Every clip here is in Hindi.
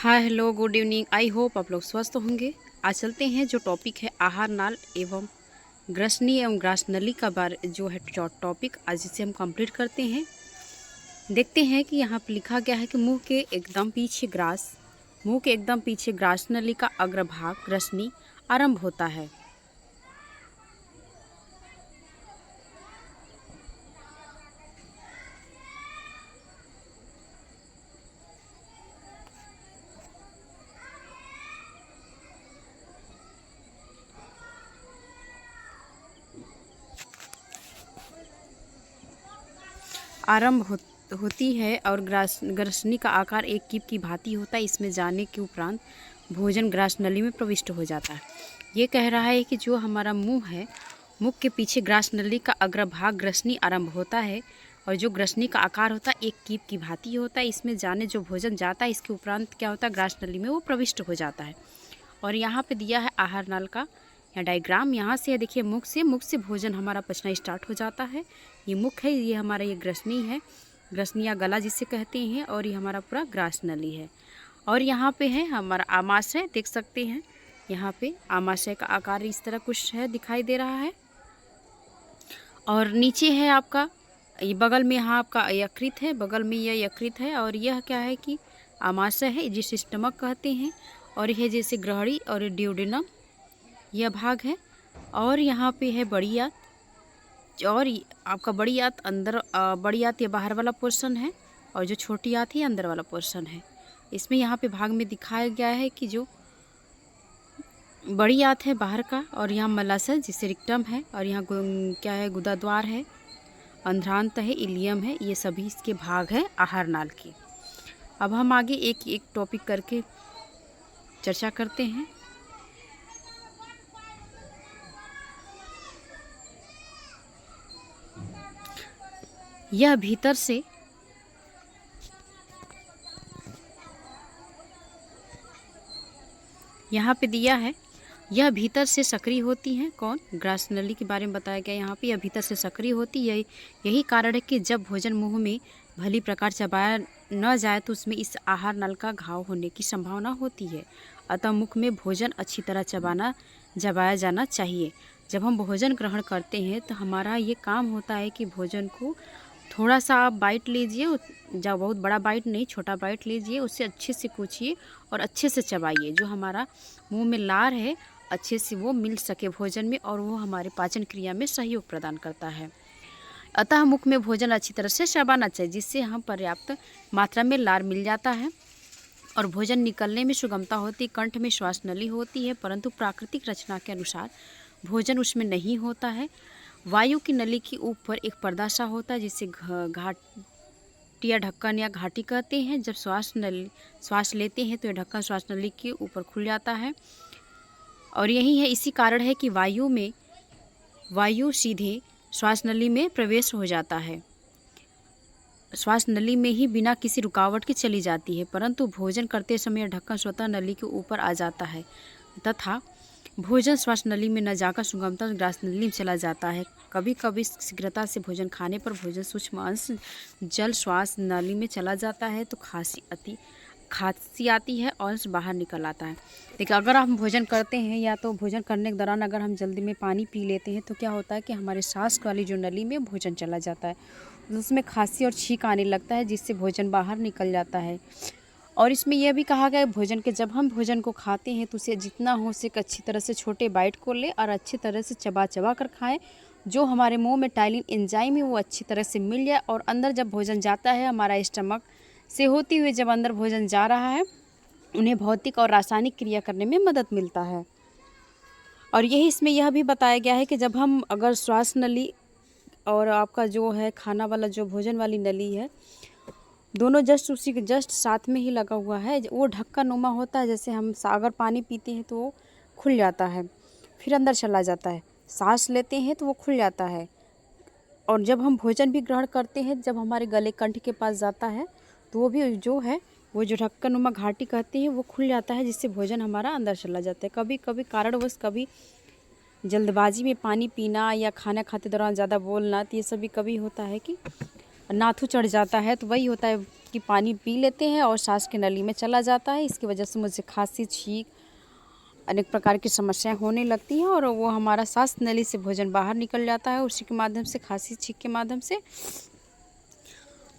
Hi hello good evening. I hope आप लोग स्वस्थ होंगे। आज चलते हैं जो टॉपिक है आहार नाल एवं ग्रसनी एवं ग्रासनली का बारे जो है टॉपिक आज इसे हम कंप्लीट करते हैं। देखते हैं कि यहाँ पर लिखा गया है कि मुंह के एकदम पीछे ग्रासनली का अग्रभाग ग्रसनी आरंभ होता है। होती है और ग्रासनी का आकार एक कीप की भांति होता है। इसमें जाने के उपरांत भोजन ग्रासनली में प्रविष्ट हो जाता है। ये कह रहा है कि जो हमारा मुंह है, मुख के पीछे ग्रासनली का अग्रभाग ग्रसनी आरंभ होता है और जो ग्रसनी का आकार होता है एक कीप की भांति होता है। इसमें जाने जो भोजन जाता है इसके उपरांत क्या होता है, ग्रासनली में वो प्रविष्ट हो जाता है। और यहाँ पे दिया है आहार नाल का या डायग्राम। यहाँ से देखिए मुख से भोजन हमारा पचना स्टार्ट हो जाता है। ये मुख है, ये हमारा ये ग्रसनी है, ग्रसनी या गला जिसे कहते हैं, और ये हमारा पूरा ग्रासनली है। और यहाँ पे है हमारा आमाशय, देख सकते हैं यहाँ पे आमाशय का आकार इस तरह कुछ है, दिखाई दे रहा है। और नीचे है आपका ये बगल में, यहाँ आपका यकृत है, बगल में यह यकृत है। और यह क्या है कि आमाशय है जिसे स्टमक कहते हैं। और यह जैसे ग्रहणी और ड्यूडेनम यह भाग है। और यहाँ पे है बड़ी आंत, और आपका बड़ी आंत ये बाहर वाला पोर्शन है और जो छोटी आंत है अंदर वाला पोर्शन है। इसमें यहाँ पे भाग में दिखाया गया है कि जो बड़ी आंत है बाहर का, और यहाँ मलाशय जिसे रिक्टम है, और यहाँ क्या है गुदाद्वार है, अंध्रांत है, इलियम है, ये सभी इसके भाग है आहार नाल के। अब हम आगे एक एक टॉपिक करके चर्चा करते हैं। यह भीतर से यहाँ पे दिया है, यह भीतर से सक्रिय होती हैं। कौन? ग्रासनली के बारे में बताया गया यहाँ पे। यह भीतर से सक्रिय होती है। यही कारण है कि जब भोजन मुंह में भली प्रकार चबाया न जाए तो उसमें इस आहार नल का घाव होने की संभावना होती है। अतः मुख में भोजन अच्छी तरह चबाया जाना चाहिए। जब हम भोजन ग्रहण करते हैं तो हमारा ये काम होता है कि भोजन को थोड़ा सा आप बाइट लीजिए, जब बहुत बड़ा बाइट नहीं, छोटा बाइट लीजिए, उसे अच्छे से कूचिए और अच्छे से चबाइए। जो हमारा मुंह में लार है अच्छे से वो मिल सके भोजन में, और वो हमारे पाचन क्रिया में सहयोग प्रदान करता है। अतः मुख में भोजन अच्छी तरह से चबाना चाहिए, जिससे हम पर्याप्त मात्रा में लार मिल जाता है और भोजन निकलने में सुगमता होती। कंठ में श्वास नली होती है, परंतु प्राकृतिक रचना के अनुसार भोजन उसमें नहीं होता है। वायु की नली के ऊपर एक पर्दा सा होता है जिसे घाटी या ढक्कन या घाटी कहते हैं। जब श्वास लेते हैं तो यह ढक्कन श्वास नली के ऊपर खुल जाता है। और यही है, इसी कारण है कि वायु सीधे श्वास नली में प्रवेश हो जाता है, श्वास नली में ही बिना किसी रुकावट के चली जाती है। परंतु भोजन करते समय ढक्कन स्वतः नली के ऊपर आ जाता है तथा भोजन श्वास नली में न जाकर सुगमता ग्रास नली में चला जाता है। कभी कभी शीघ्रता से भोजन खाने पर भोजन सूक्ष्म अंश जल श्वास नली में चला जाता है तो खांसी आती है और अंश बाहर निकल आता है। देखिए, अगर हम भोजन करते हैं या तो भोजन करने के दौरान अगर हम जल्दी में पानी पी लेते हैं तो क्या होता है कि हमारे सांस वाली जो नली में भोजन चला जाता है, उसमें खांसी और छींक आने लगता है, जिससे भोजन बाहर निकल जाता है। और इसमें यह भी कहा गया है भोजन के जब हम भोजन को खाते हैं तो उसे जितना हो सके अच्छी तरह से छोटे बाइट को ले और अच्छी तरह से चबा कर खाएं। जो हमारे मुंह में टाइलिन एंजाइम है वो अच्छी तरह से मिल जाए, और अंदर जब भोजन जाता है हमारा स्टमक से होती हुई जब अंदर भोजन जा रहा है, उन्हें भौतिक और रासायनिक क्रिया करने में मदद मिलता है। और यही इसमें यह भी बताया गया है कि जब हम अगर श्वास नली और आपका जो है खाना वाला जो भोजन वाली नली है, दोनों उसी के जस्ट साथ में ही लगा हुआ है। वो ढक्कन नुमा होता है, जैसे हम अगर पानी पीते हैं तो वो खुल जाता है फिर अंदर चला जाता है, सांस लेते हैं तो वो खुल जाता है। और जब हम भोजन भी ग्रहण करते हैं, जब हमारे गले कंठ के पास जाता है तो वो भी जो है वो जो ढक्कन नुमा घाटी कहते हैं वो खुल जाता है, जिससे भोजन हमारा अंदर चला जाता है। कभी कभी कारणवश कभी जल्दबाजी में पानी पीना या खाना खाते दौरान ज़्यादा बोलना, तो ये सभी कभी होता है कि नाथू चढ़ जाता है तो वही होता है कि पानी पी लेते हैं और सांस की नली में चला जाता है। इसकी वजह से मुझे खांसी, छींक, अनेक प्रकार की समस्याएं होने लगती हैं और वो हमारा सांस नली से भोजन बाहर निकल जाता है, उसी के माध्यम से, खांसी छींक के माध्यम से।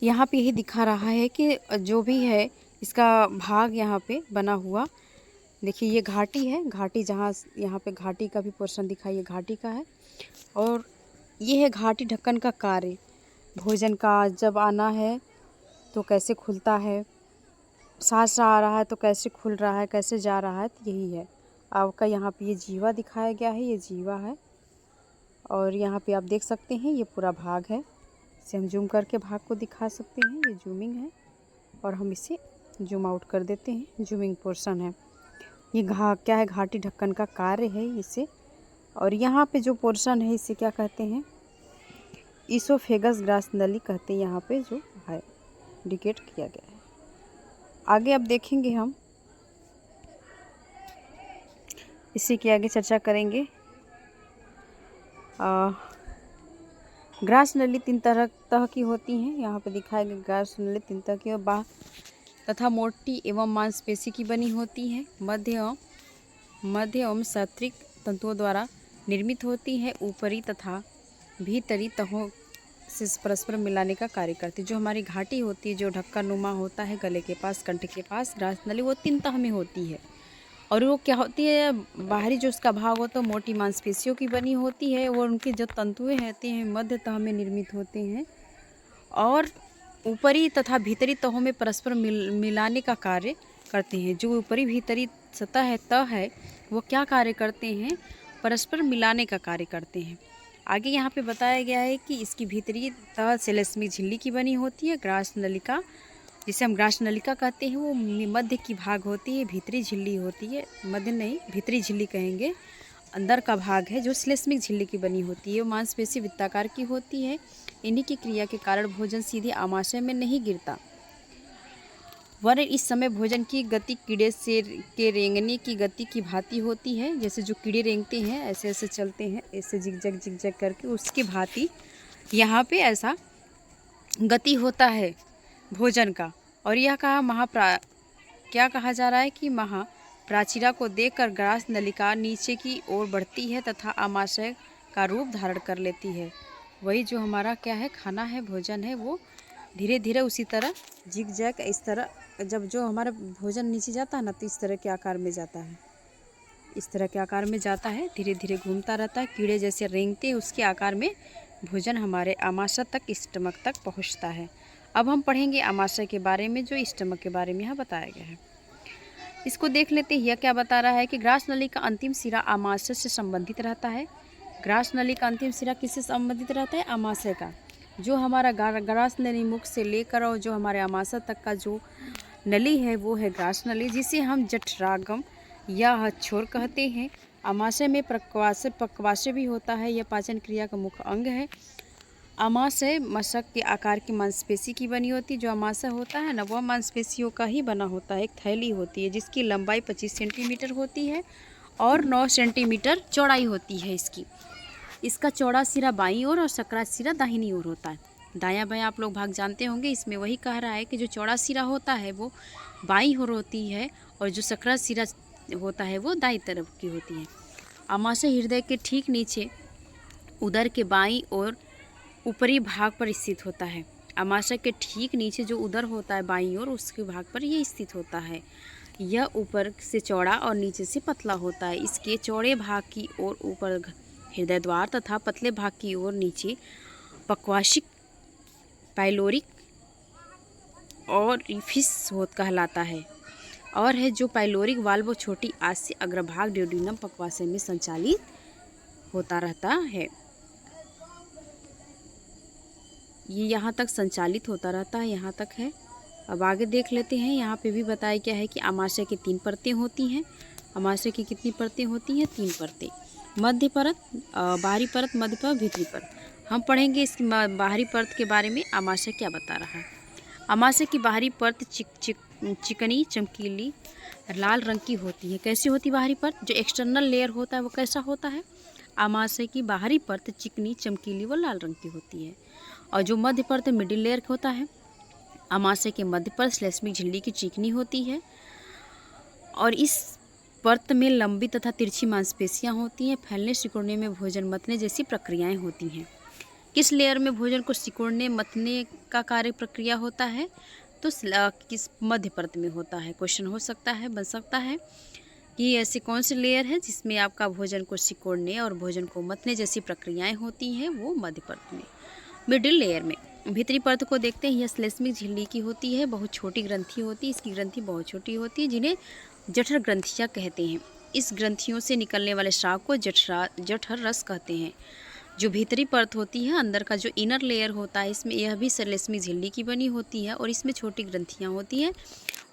यहाँ पे यही दिखा रहा है कि जो भी है इसका भाग यहाँ पे बना हुआ, देखिए ये घाटी है, घाटी जहाँ यहाँ पे घाटी का भी पोर्शन दिखाई, ये घाटी का है। और ये है घाटी ढक्कन का कार्य, भोजन का जब आना है तो कैसे खुलता है, सांस आ रहा है तो कैसे खुल रहा है, कैसे जा रहा है, तो यही है आपका। यहाँ पे ये जीवा दिखाया गया है, ये जीवा है। और यहाँ पे आप देख सकते हैं ये पूरा भाग है, इसे हम जूम करके भाग को दिखा सकते हैं, ये जूमिंग है। और हम इसे जूम आउट कर देते हैं, जूमिंग पोर्शन है। ये क्या है, घाटी ढक्कन का कार्य है इसे। और यहाँ पे जो पोर्शन है इसे क्या कहते हैं, ईसोफेगस ग्रास नली कहते हैं, यहाँ पे जो है इंडिकेट किया गया है। आगे अब देखेंगे हम, इसी के आगे चर्चा करेंगे। ग्रास नली 3 तरह की होती हैं, यहाँ पे दिखाया गया। ग्रास नली 3 तरह की बाह्य तथा मोटी एवं मांसपेशी की बनी होती है, मध्य एवं सतृक तंतुओं द्वारा निर्मित होती है, ऊपरी तथा भीतरी तहों से परस्पर मिलाने का कार्य करती है। जो हमारी घाटी होती है, जो ढक्कन नुमा होता है गले के पास, कंठ के पास, ग्रास नली, वो 3 तह में होती है। और वो क्या होती है, बाहरी जो उसका भाग होता है मोटी मांसपेशियों की बनी होती है, और उनके जो तंतुएं होते हैं मध्य तह में निर्मित होते हैं, और ऊपरी तथा भीतरी तहों में परस्पर मिलाने का कार्य करते हैं। जो ऊपरी भीतरी सतह है, तह है, वो क्या कार्य करते हैं, परस्पर मिलाने का कार्य करते हैं। आगे यहाँ पे बताया गया है कि इसकी भीतरी तह सेलेस्मिक झिल्ली की बनी होती है। ग्रास नलिका, जिसे हम ग्रास नलिका कहते हैं, वो मध्य की भाग होती है, भीतरी झिल्ली होती है, मध्य नहीं भीतरी झिल्ली कहेंगे, अंदर का भाग है जो श्लेष्मिक झिल्ली की बनी होती है। वो मांसपेशी वृत्ताकार की होती है। इन्हीं की क्रिया के कारण भोजन सीधे आमाशय में नहीं गिरता, वरन इस समय भोजन की गति कीड़े से के रेंगने की गति की भांति होती है। जैसे जो कीड़े रेंगते हैं, ऐसे ऐसे चलते हैं, ऐसे जिगजैग करके, उसकी भांति यहाँ पे ऐसा गति होता है भोजन का। और यह क्या कहा जा रहा है कि महाप्राचीरा को देखकर ग्रास नलिका नीचे की ओर बढ़ती है तथा आमाशय का रूप धारण कर लेती है। वही जो हमारा क्या है, खाना है, भोजन है, वो धीरे धीरे उसी तरह जिगजैग, इस तरह जब जो हमारा भोजन नीचे जाता है ना, तो इस तरह के आकार में जाता है, इस तरह के आकार में जाता है, धीरे धीरे घूमता रहता है, कीड़े जैसे रेंगते हैं उसके आकार में भोजन हमारे आमाशय तक, स्टमक तक पहुंचता है। अब हम पढ़ेंगे आमाशय के बारे में, जो स्टमक के बारे में यहाँ बताया गया है। इसको देख लेते हैं। यह क्या बता रहा है कि ग्रास नली का अंतिम सिरा आमाशय से संबंधित रहता है। ग्रास नली का अंतिम सिरा किससे संबंधित रहता है, आमाशय का। जो हमारा ग्रास नली मुख से लेकर और जो हमारे आमाशय तक का जो नली है, वो है ग्रास नली, जिसे हम जठरागम या हथछोर कहते हैं। आमाशय में पक्वाशय भी होता है, यह पाचन क्रिया का मुख्य अंग है। आमाशय मशक के आकार की मांसपेशी की बनी होती है। जो आमाशय होता है ना, वह मांसपेशियों का ही बना होता है। एक थैली होती है जिसकी लंबाई 25 सेंटीमीटर होती है और 9 सेंटीमीटर चौड़ाई होती है इसकी। इसका चौड़ा सिरा बाईं ओर और सकरा सिरा दाहिनी ओर होता है। दायां बायां आप लोग भाग जानते होंगे। इसमें वही कह रहा है कि जो चौड़ा सिरा होता है वो बाईं ओर होती है और जो सकरा सिरा होता है वो दाईं तरफ की होती है। आमाशय हृदय के ठीक नीचे उदर के बाईं ओर ऊपरी भाग पर स्थित होता है। आमाशय के ठीक नीचे जो उदर होता है बाईं ओर, उसके भाग पर यह स्थित होता है। यह ऊपर से चौड़ा और नीचे से पतला होता है। इसके चौड़े भाग की ओर ऊपर हृदय द्वार तथा पतले भाग की ओर नीचे पक्वाशिक, पाइलोरिक और रिफिस कहलाता है। और है जो पाइलोरिक वाल्व छोटी आंत से अग्रभाग ड्यूडेनम पक्वाशय में संचालित होता रहता है। ये यहाँ तक संचालित होता रहता है, यहाँ तक है। अब आगे देख लेते हैं। यहाँ पे भी बताया क्या है कि आमाशय की 3 परतें होती हैं। आमाशय की कितनी परतें होती हैं, 3 परतें। मध्य परत, बाहरी परत, मध्य परत, भीतरी परत। हम पढ़ेंगे इसकी बाहरी परत के बारे में, आमाशय क्या बता रहा है। आमाशय की बाहरी परत चिकनी, चमकीली, लाल रंग की होती है। कैसी होती बाहरी परत, जो एक्सटर्नल लेयर होता है वो कैसा होता है, आमाशय की बाहरी परत चिकनी, चमकीली व लाल रंग की होती है और जो मध्य परत मिडिल लेयर होता है, आमाशय के मध्य पर श्लेष्मिक झिल्ली की चिकनी होती है और इस परत में लंबी तथा तिरछी मांसपेशियां होती हैं। फैलने सिकुड़ने में भोजन मतने जैसी प्रक्रियाएं होती हैं। किस लेयर में भोजन को सिकुड़ने मतने का कार्य प्रक्रिया होता है? तो किस मध्य परत में होता है। क्वेश्चन हो सकता है, बन सकता है कि ऐसी कौन सी लेयर है जिसमें आपका भोजन को सिकुड़ने और भोजन को मतने जैसी प्रक्रियाएं होती हैं? वो मध्य परत में। मिडिल लेयर में भीतरी परत को देखते हैं, यह श्लेष्मिक झिल्ली की होती है। बहुत छोटी ग्रंथि होती है, इसकी ग्रंथि बहुत छोटी होती है जिन्हें जठर ग्रंथियाँ कहते हैं। इस ग्रंथियों से निकलने वाले स्राव को जठर रस कहते हैं। जो भीतरी परत होती है, अंदर का जो इनर लेयर होता है, इसमें यह भी श्लेष्मिक झिल्ली की बनी होती है और इसमें छोटी ग्रंथियाँ होती हैं।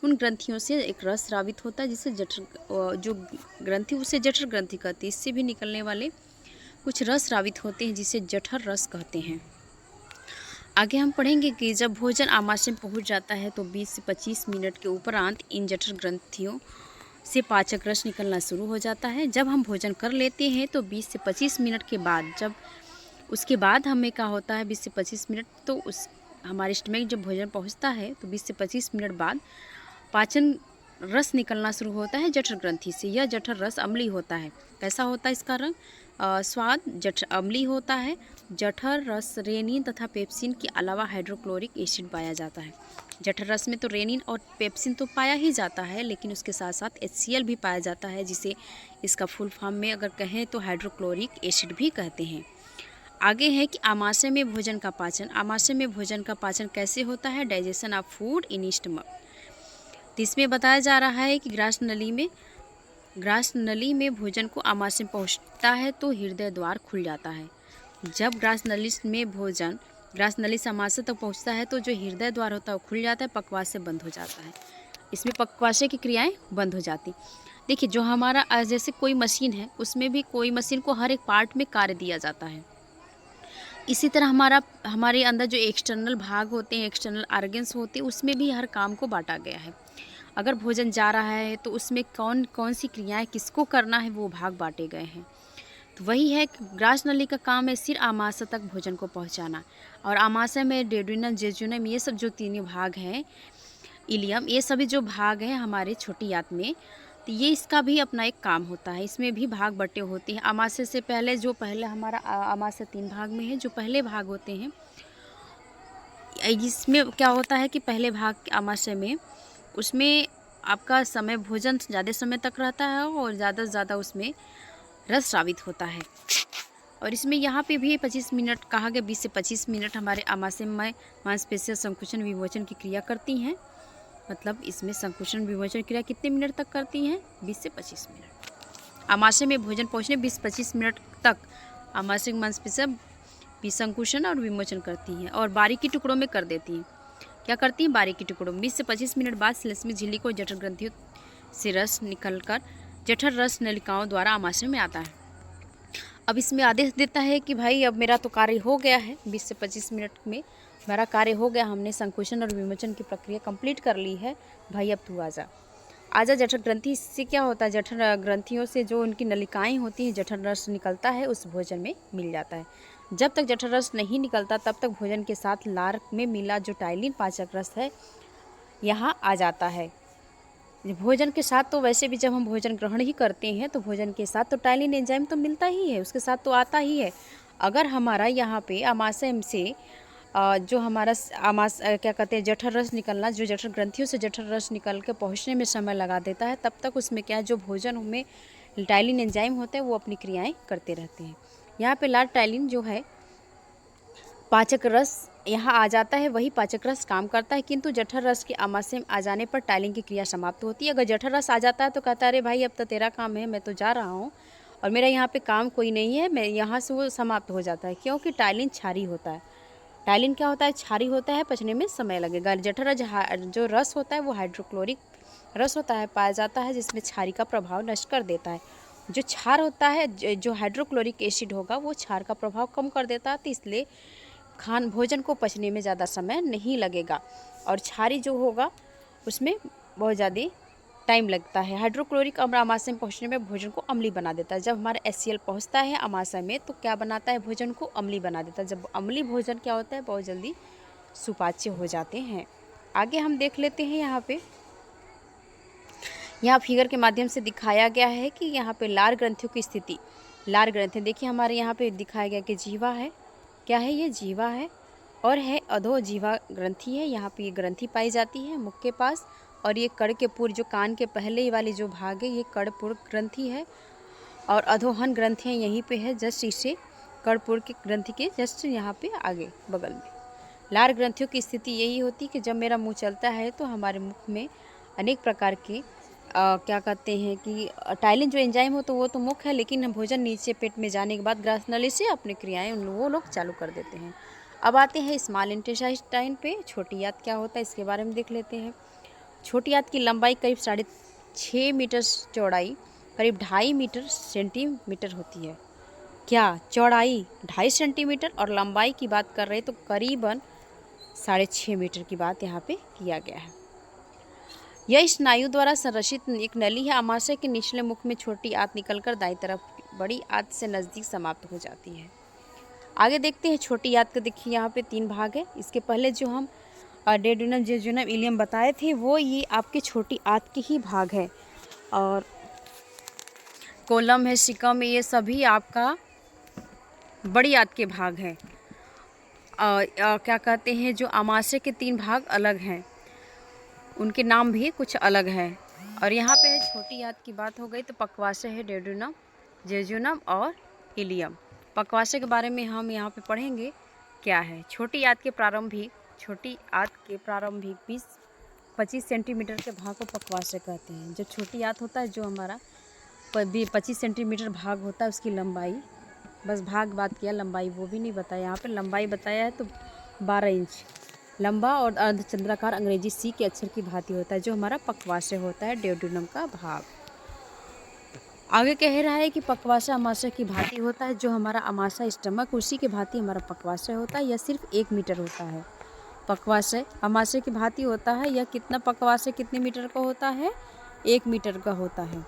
उन ग्रंथियों से एक रस स्रावित होता है जिसे जो ग्रंथि उसे जठर ग्रंथि कहती है। इससे भी निकलने वाले कुछ रस स्रावित होते हैं जिसे जठर रस कहते हैं। आगे हम पढ़ेंगे कि जब भोजन आमाशय में पहुंच जाता है तो 20 से 25 मिनट के उपरांत इन जठर ग्रंथियों से पाचक रस निकलना शुरू हो जाता है। जब हम भोजन कर लेते हैं तो 20 से 25 मिनट के बाद उसके बाद हमें क्या होता है, 20 से 25 मिनट तो हमारे स्टमक जब भोजन पहुंचता है तो 20 से 25 मिनट बाद पाचन रस निकलना शुरू होता है जठर ग्रंथि से। यह जठर रस अम्लीय होता है। कैसा होता है इसका रंग? स्वाद जठर अम्लीय होता है। जठर रस रेनिन तथा पेप्सिन के अलावा हाइड्रोक्लोरिक एसिड पाया जाता है। जठर रस में तो रेनिन और पेप्सिन तो पाया ही जाता है, लेकिन उसके साथ साथ HCl भी पाया जाता है, जिसे इसका फुल फॉर्म में अगर कहें तो हाइड्रोक्लोरिक एसिड भी कहते हैं। आगे है कि आमाशय में भोजन का पाचन। आमाशय में भोजन का पाचन कैसे होता है? Digestion of food in stomach. तो इसमें बताया जा रहा है कि ग्रास नली में भोजन को आमाशय में पहुंचता है तो हृदय द्वार खुल जाता है। जब ग्रास नली से आमाशय तक पहुंचता है तो जो हृदय द्वार होता है वो खुल जाता है, पक्वाशय बंद हो जाता है। इसमें पक्वाशय की क्रियाएं बंद हो जाती। देखिए, जो हमारा जैसे कोई मशीन है, उसमें भी कोई मशीन को हर एक पार्ट में कार्य दिया जाता है। इसी तरह हमारे अंदर जो एक्सटर्नल भाग होते हैं, एक्सटर्नल ऑर्गन्स होते हैं, उसमें भी हर काम को बांटा गया है। अगर भोजन जा रहा है तो उसमें कौन कौन सी क्रियाएं किसको करना है, वो भाग बांटे गए हैं। तो वही है कि ग्रास नली का काम है सिर्फ आमाशय तक भोजन को पहुंचाना। और आमाशय में डेड्यूनम, जेजुनम, ये सब जो तीनों भाग हैं, इलियम, ये सभी जो भाग हैं हमारे छोटी आंत में, तो ये इसका भी अपना एक काम होता है। इसमें भी भाग बटे होते हैं। आमाशय से पहले हमारा आमाशय 3 भाग में है। जो पहले भाग होते हैं, इसमें क्या होता है कि पहले भाग आमाशय में उसमें आपका समय भोजन ज़्यादा समय तक रहता है और ज़्यादा से ज़्यादा उसमें रस स्रावित होता है। और इसमें यहाँ पे भी 25 मिनट कहा गया, 20 से 25 मिनट हमारे आमाशय में मांसपेशियां संकुचन विमोचन की क्रिया करती हैं। मतलब इसमें संकुचन विमोचन क्रिया कितने मिनट तक करती हैं? 20 से 25 मिनट। आमाशय में भोजन पहुँचने 20-25 मिनट तक आमाशय मांसपेशियां भी संकुचन और विमोचन करती हैं और बारीकी टुकड़ों में कर देती हैं। क्या करती हैं? बारीकी टुकड़ों में। 20 से 25 मिनट बाद श्लेष्मिक झिल्ली को जठर ग्रंथियों से रस निकलकर जठर रस नलिकाओं द्वारा आमाशय में आता है। अब इसमें आदेश देता है कि भाई अब मेरा तो कार्य हो गया है, 20 से 25 मिनट में मेरा कार्य हो गया, हमने संकुचन और विमोचन की प्रक्रिया कंप्लीट कर ली है, भाई अब तू आजा जठर ग्रंथि। इससे क्या होता है, जठर ग्रंथियों से जो उनकी नलिकाएं होती हैं, जठर रस निकलता है, उस भोजन में मिल जाता है। जब तक जठर रस नहीं निकलता तब तक भोजन के साथ लार में मिला जो टाइलिन पाचक रस है यहाँ आ जाता है। भोजन के साथ तो वैसे भी जब हम भोजन ग्रहण ही करते हैं तो भोजन के साथ तो टाइलिन एंजाइम तो मिलता ही है, उसके साथ तो आता ही है। अगर हमारा यहाँ पे आमाशय से जो हमारा क्या कहते हैं जठर रस निकलना, जो जठर ग्रंथियों से जठर रस निकल के पहुँचने में समय लगा देता है, तब तक उसमें क्या है, जो भोजन में टाइलिन एंजाइम होते हैं वो अपनी क्रियाएँ करते रहते हैं। यहाँ पे लार टाइलिन जो है पाचक रस यहाँ आ जाता है, वही पाचक रस काम करता है, किंतु जठर रस के आमाशय में आ जाने पर टाइलिन की क्रिया समाप्त होती है। अगर जठर रस आ जाता है तो कहता है अरे भाई अब तो तेरा काम है, मैं तो जा रहा हूँ और मेरा यहाँ पे काम कोई नहीं है, मैं यहाँ से वो समाप्त हो जाता है, क्योंकि टाइलिन क्षारीय होता है। टाइलिन क्या होता है? क्षारीय होता है, पचने में समय लगेगा। जठर जो रस होता है वो हाइड्रोक्लोरिक रस होता है, पाया जाता है, जिसमें क्षारीय का प्रभाव नष्ट कर देता है। जो क्षार होता है, जो हाइड्रोक्लोरिक एसिड होगा वो क्षार का प्रभाव कम कर देता है, तो इसलिए भोजन को पचने में ज़्यादा समय नहीं लगेगा। और क्षारीय जो होगा उसमें बहुत ज़्यादा टाइम लगता है। हाइड्रोक्लोरिक अम्ल आमाशय में पहुंचने में भोजन को अम्लीय बना देता है। जब हमारा HCl पहुंचता है आमाशय में तो क्या बनाता है, भोजन को अम्लीय बना देता है। जब अम्लीय भोजन क्या होता है, बहुत जल्दी सुपाच्य हो जाते हैं। आगे हम देख लेते हैं। यहाँ फिगर के माध्यम से दिखाया गया है कि यहाँ पे लार ग्रंथियों की स्थिति। लार ग्रंथि देखिए हमारे यहाँ पे दिखाया गया कि जीवा है, क्या है ये, जीवा है, और है अधोजीवा ग्रंथि है। यहाँ पे ये ग्रंथि पाई जाती है मुख के पास, और ये कड़ के पूर्व जो कान के पहले वाली जो भाग है ये कड़पूर्व ग्रंथि है, और अधोहन ग्रंथियाँ यहीं पे है, जस्ट इसे कड़पूर्व की ग्रंथि के जस्ट यहाँ पे आगे बगल में। लार ग्रंथियों की स्थिति यही होती है कि जब मेरा मुंह चलता है तो हमारे मुख में अनेक प्रकार के क्या कहते हैं कि टाइलिन जो एंजाइम हो तो वो तो मुख है, लेकिन भोजन नीचे पेट में जाने के बाद ग्रास नली से अपनी क्रियाएं वो लोग चालू कर देते हैं। अब आते हैं स्मॉल इंटेस्टाइन पे। छोटी आंत क्या होता है इसके बारे में देख लेते हैं। छोटी आंत की लंबाई करीब 6.5 मीटर, चौड़ाई करीब 2.5 सेंटीमीटर होती है। क्या चौड़ाई 2.5 सेंटीमीटर और लंबाई की बात कर रहे हैं तो करीबन 6.5 मीटर की बात यहाँ पे किया गया है। यह स्नायु द्वारा संरचित एक नली है। आमाशय के निचले मुख में छोटी आंत निकलकर दाईं तरफ बड़ी आंत से नज़दीक समाप्त हो जाती है। आगे देखते हैं छोटी आंत का। देखिए यहाँ पे 3 भाग है। इसके पहले जो हम डेड्यूनम, जेजुनम, इलियम बताए थे वो ये आपकी छोटी आंत के ही भाग है, और कोलम है, सिकम है, ये सभी आपका बड़ी आंत के भाग हैं। क्या कहते हैं, जो आमाशय के 3 भाग अलग हैं उनके नाम भी कुछ अलग हैं। और यहाँ पे है छोटी आंत की बात हो गई तो पक्वाशय है, डेड्यूनम, जेजुनम और इलियम। पक्वाशय के बारे में हम यहाँ पे पढ़ेंगे क्या है। छोटी आंत के प्रारंभिक 20-25 सेंटीमीटर के भाग को पक्वाशय कहते हैं। जो छोटी आंत होता है, जो हमारा 25 सेंटीमीटर भाग होता है, उसकी लंबाई, बस भाग बात किया, लंबाई वो भी नहीं बताया। यहाँ पे लंबाई बताया है तो 12 इंच लंबा और अर्धचंद्राकार अंग्रेजी सी के अक्षर की भांति होता है, जो हमारा पक्वाशय होता है, डेड्यूनम का भाग। आगे कह रहा है कि पक्वाशय आमाशय की भांति होता है, जो हमारा आमाशय स्टमक उसी के भांति हमारा पक्वाशय होता है। यह सिर्फ 1 मीटर होता है। पक्वाशय आमाशय की भांति होता है। यह कितना पक्वाशय कितने मीटर का होता है, 1 मीटर का होता है।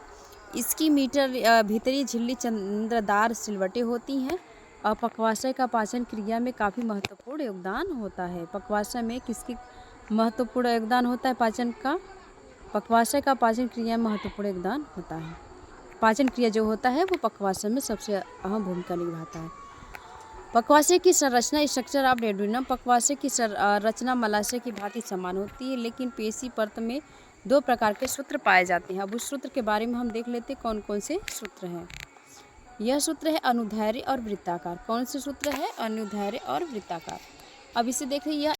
इसकी भीतरी झिल्ली चंद्रदार सिलवटें होती हैं, और पक्वाशय का पाचन क्रिया में काफ़ी महत्वपूर्ण योगदान होता है। पक्वाशय में किसकी महत्वपूर्ण योगदान होता है, पाचन का? पक्वाशय का पाचन क्रिया में महत्वपूर्ण योगदान होता है। पाचन क्रिया जो होता है वो पक्वाशय में सबसे अहम भूमिका निभाता है। पक्वाशय की संरचना, स्ट्रक्चर ऑफ डेड्यूनम। पक्वाशय की रचना मलाशय की भांति समान होती है, लेकिन पेशी परत में 2 प्रकार के सूत्र पाए जाते हैं। अब उस सूत्र के बारे में हम देख लेते हैं कौन कौन से सूत्र हैं। यह सूत्र है अनुदैर्ध्य और वृत्ताकार। कौन से सूत्र है, अनुदैर्ध्य और वृत्ताकार। अब इसे देखिए, यह